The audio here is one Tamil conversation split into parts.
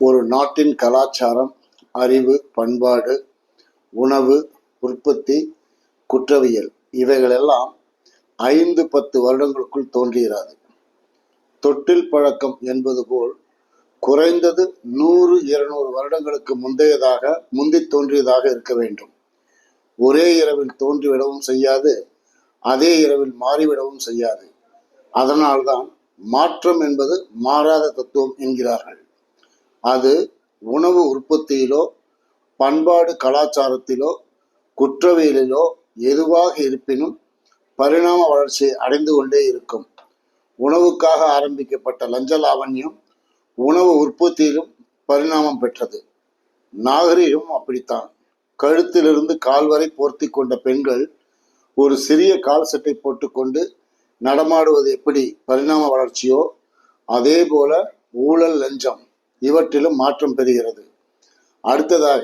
ஒரு நாட்டின் கலாச்சாரம், அறிவு, பண்பாடு, உணவு, உற்பத்தி, குற்றவியல் இவைகளெல்லாம் 5-10 வருடங்களுக்குள் தோன்றுகிறது. தொட்டில் பழக்கம் என்பது போல் குறைந்தது 100-200 வருடங்களுக்கு முந்தி தோன்றியதாக இருக்க வேண்டும். ஒரே இரவில் தோன்றிவிடவும் செய்யாது, அதே இரவில் மாறிவிடவும் செய்யாது. அதனால்தான் மாற்றம் என்பது மாறாத தத்துவம் என்கிறார்கள். அது உணவு உற்பத்தியிலோ, பண்பாடு கலாச்சாரத்திலோ, குற்றவியலிலோ எதுவாக இருப்பினும் பரிணாம வளர்ச்சியை அடைந்து கொண்டே இருக்கும். உணவுக்காக ஆரம்பிக்கப்பட்ட லஞ்ச லாவண்யம் உணவு உற்பத்தியிலும் பரிணாமம் பெற்றது. நாகரிகம் அப்படித்தான். கழுத்திலிருந்து கால் வரை போர்த்தி கொண்ட பெண்கள் ஒரு சிறிய கால் சட்டை போட்டுக்கொண்டு நடமாடுவது எப்படி பரிணாம வளர்ச்சியோ, அதே போல ஊழல், லஞ்சம் இவற்றிலும் மாற்றம் பெறுகிறது. அடுத்ததாக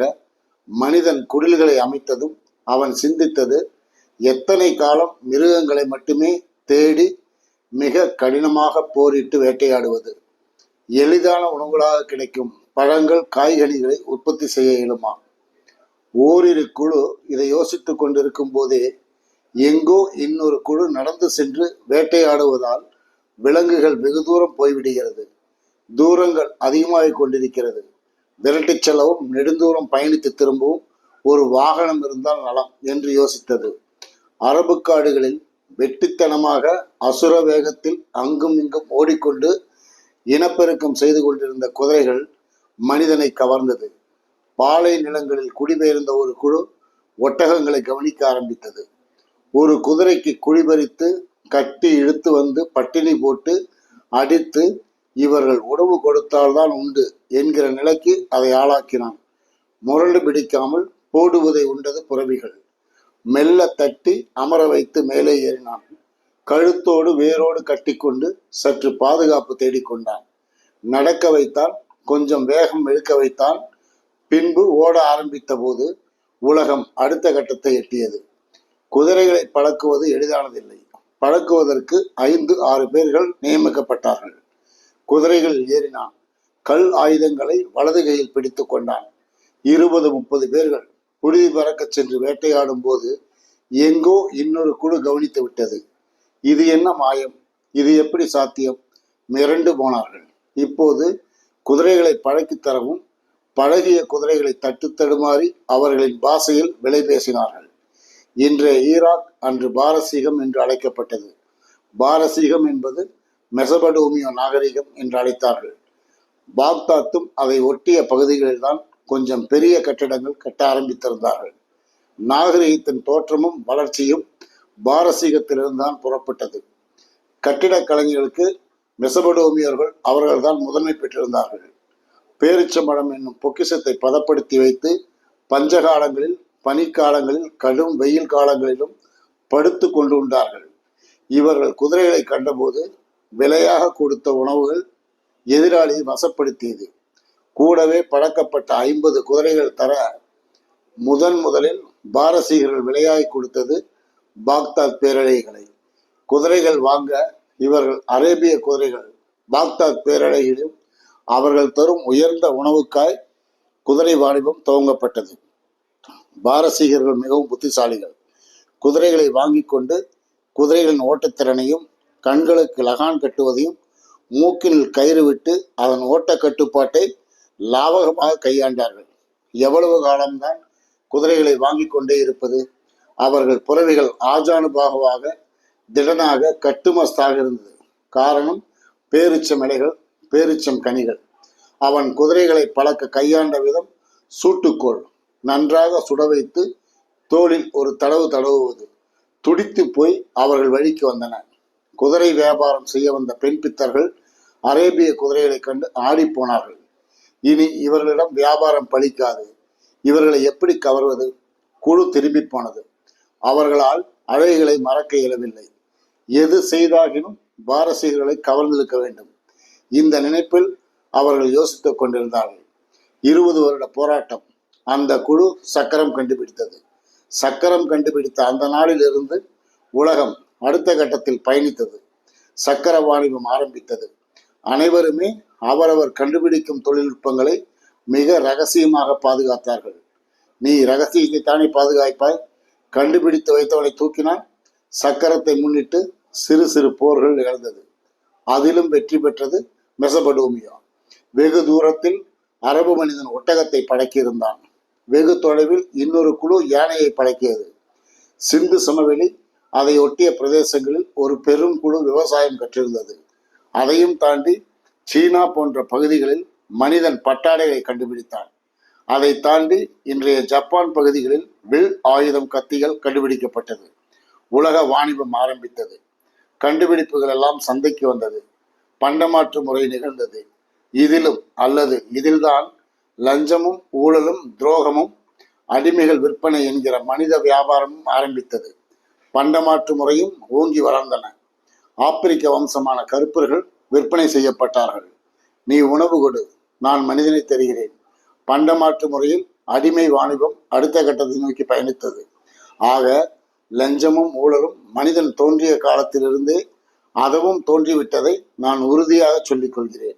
மனிதன் குடில்களை அமைத்ததும் அவன் சிந்தித்தது எத்தனை காலம் மிருகங்களை மட்டுமே தேடி மிக கடினமாக போரிட்டு வேட்டையாடுவது. எளிதான உணவுகளாக கிடைக்கும் பழங்கள், காய்கனிகளை உற்பத்தி செய்ய இயலுமா? ஓரிரு குழு இதை யோசித்துக் கொண்டிருக்கும் போதே எங்கோ இன்னொரு குழு நடந்து சென்று வேட்டையாடுவதால் விலங்குகள் வெகு தூரம் போய்விடுகிறது. தூரங்கள் அதிகமாகிக் கொண்டிருக்கிறது. விரட்டிச் செல்லவும், நெடுந்தூரம் பயணித்து திரும்பவும் ஒரு வாகனம் இருந்தால் நலம் என்று யோசித்தது. அரபு காடுகளில் வெட்டித்தனமாக அசுர வேகத்தில் அங்கும் இங்கும் ஓடிக்கொண்டு இனப்பெருக்கம் செய்து கொண்டிருந்த குதிரைகள் மனிதனை கவர்ந்தது. பாலை நிலங்களில் குடிபெயர்ந்த ஒரு குழு ஒட்டகங்களை கவனிக்க ஆரம்பித்தது. ஒரு குதிரைக்கு குழிபறித்து கட்டி இழுத்து வந்து பட்டினி போட்டு அடித்து இவர்கள் உணவு கொடுத்தால்தான் உண்டு என்கிற நிலைக்கு அதை ஆளாக்கினான். முரண்டு பிடிக்காமல் போடுவதை உண்டது புறவிகள். மெல்ல தட்டி அமர வைத்து மேலே ஏறினான். கழுத்தோடு வேரோடு கட்டிக்கொண்டு சற்று பாதுகாப்பு தேடிக்கொண்டான். நடக்க வைத்தான், கொஞ்சம் வேகம் இழுக்க வைத்தான். பின்பு ஓட ஆரம்பித்த போது உலகம் அடுத்த கட்டத்தை எட்டியது. குதிரைகளை பழக்குவது எளிதானதில்லை. பழக்குவதற்கு 5-6 பேர்கள் நியமிக்கப்பட்டார்கள். குதிரைகள் ஏறினான். கல் ஆயுதங்களை வலது கையில் பிடித்து கொண்டான். 20-30 பேர்கள் புழுதி பறக்க சென்று வேட்டையாடும் போது எங்கோ இன்னொரு குழு கவனித்து விட்டது. இது என்ன மாயம்? இது எப்படி சாத்தியம்? மிரண்டு போனார்கள். இப்போது குதிரைகளை பழக்கித் தரவும் பழகிய குதிரைகளை தட்டு தடுமாறி அவர்களின் பாஷையில் விலை பேசினார்கள். இன்றைய ஈராக் அன்று பாரசீகம் என்று அழைக்கப்பட்டது. பாரசீகம் என்பது மெசபடோமியோ நாகரிகம் என்று அழைத்தார்கள். பாக்தாத்தும் அதை ஒட்டிய பகுதிகளில்தான் கொஞ்சம் பெரிய கட்டிடங்கள் கட்ட ஆரம்பித்திருந்தார்கள். நாகரிகத்தின் தோற்றமும் வளர்ச்சியும் பாரசீகத்திலிருந்தான் புறப்பட்டது. கட்டிடக் கலைஞர்களுக்கு மெசபடோமியர்கள் அவர்கள்தான் முதன்மை பெற்றிருந்தார்கள். பேரிச்சம்பழம் என்னும் பொக்கிஷத்தை பதப்படுத்தி வைத்து பஞ்சகாலங்களில், பனிக்காலங்களில், கடும் வெயில் காலங்களிலும் படுத்து கொண்டு உண்டார்கள். இவர்கள் குதிரைகளை கண்டபோது விலையாக கொடுத்த உணவுகள் எதிராளியை வசப்படுத்தியது. கூடவே பழக்கப்பட்ட 50 குதிரைகள் தர முதலில் பாரசீகர்கள் விலையாய் கொடுத்தது பாக்தாத் பேரலைகளை. குதிரைகள் வாங்க இவர்கள் அரேபிய குதிரைகள் பாக்தாத் பேரலைகளிலும் அவர்கள் தரும் உயர்ந்த உணவுக்காய் குதிரை வாணிபம் துவங்கப்பட்டது. பாரசீகர்கள் மிகவும் புத்திசாலிகள். குதிரைகளை வாங்கி கொண்டு குதிரைகளின் ஓட்டத்திறனையும், கண்களுக்கு லகான் கட்டுவதையும், மூக்கினில் கயிறு விட்டு அதன் ஓட்ட கட்டுப்பாட்டை லாவகமாக கையாண்டார்கள். எவ்வளவு காலம்தான் குதிரைகளை வாங்கி கொண்டே இருப்பது? அவர்கள் புறவிகள் ஆஜானுபாகவாக, திடனாக, கட்டுமஸ்தாக இருந்தது. காரணம் பேரிச்சம் இலைகள், பேரிச்சம் கனிகள். அவன் குதிரைகளை பழக்க கையாண்ட விதம் சூட்டுக்கோள். நன்றாக சுட வைத்து தோளில் ஒரு தடவு தடவுவது. துடித்து போய் அவர்கள் வழிக்கு வந்தனர். குதிரை வியாபாரம் செய்ய வந்த பெண் பித்தர்கள் அரேபிய குதிரைகளை கண்டு ஆடிப்போனார்கள். இனி இவர்களிடம் வியாபாரம் பலிக்காது. இவர்களை எப்படி கவர்வது? குழு திரும்பி போனது. அவர்களால் அழகிகளை மறக்க இயலவில்லை. எது செய்தாகினும் பாரசீகர்களை கவர்ந்திருக்க வேண்டும். இந்த நினைப்பில் அவர்கள் யோசித்துக் கொண்டிருந்தார்கள். 20 வருட போராட்டம். அந்த குழு சக்கரம் கண்டுபிடித்தது. சக்கரம் கண்டுபிடித்த அந்த நாளில் இருந்து உலகம் அடுத்த கட்டத்தில் பயணித்தது. சக்கர வாணிபம் ஆரம்பித்தது. அனைவருமே அவரவர் கண்டுபிடிக்கும் தொழில்நுட்பங்களை மிக ரகசியமாக பாதுகாத்தார்கள். நீ ரகசியத்தை தானே பாதுகாப்பாய். கண்டுபிடித்து வைத்தவனை தூக்கினான். சக்கரத்தை முன்னிட்டு சிறு சிறு போர்கள் நிகழ்ந்தது. அதிலும் வெற்றி பெற்றது மெசபடோமியா. வெகு தூரத்தில் அரபு மனிதன் ஒட்டகத்தை படக்கியிருந்தான். வெகு தொலைவில் இன்னொரு குழு யானையை படக்கியது. சிந்து சமவெளி அதை ஒட்டிய பிரதேசங்களில் ஒரு பெரும் குழு விவசாயம் கற்றிருந்தது. அதையும் தாண்டி சீனா போன்ற பகுதிகளில் மனிதன் பட்டாடைகளை கண்டுபிடித்தான். அதை தாண்டி இன்றைய ஜப்பான் பகுதிகளில் வில் ஆயுதம் கத்திகள் கண்டுபிடிக்கப்பட்டது. உலக வாணிபம் ஆரம்பித்தது. கண்டுபிடிப்புகள் எல்லாம் சந்தைக்கு வந்தது. பண்டமாற்று முறை நிகழ்ந்தது. இதில்தான் லஞ்சமும் ஊழலும் துரோகமும் அடிமைகள் விற்பனை என்கிற மனித வியாபாரமும் ஆரம்பித்தது. பண்டமாற்று முறையும் ஓங்கி வளர்ந்தன. ஆப்பிரிக்க வம்சமான கருப்பர்கள் விற்பனை செய்யப்பட்டார்கள். நீ உணவு கொடு, நான் மனிதனை தருகிறேன். பண்டமாற்று முறையில் அடிமை வாணிபம் அடுத்த கட்டத்தை நோக்கி பயணித்தது. ஆக லஞ்சமும் ஊழலும் மனிதன் தோன்றிய காலத்திலிருந்தே அதுவும் தோன்றிவிட்டதை நான் உறுதியாக சொல்லிக் கொள்கிறேன்.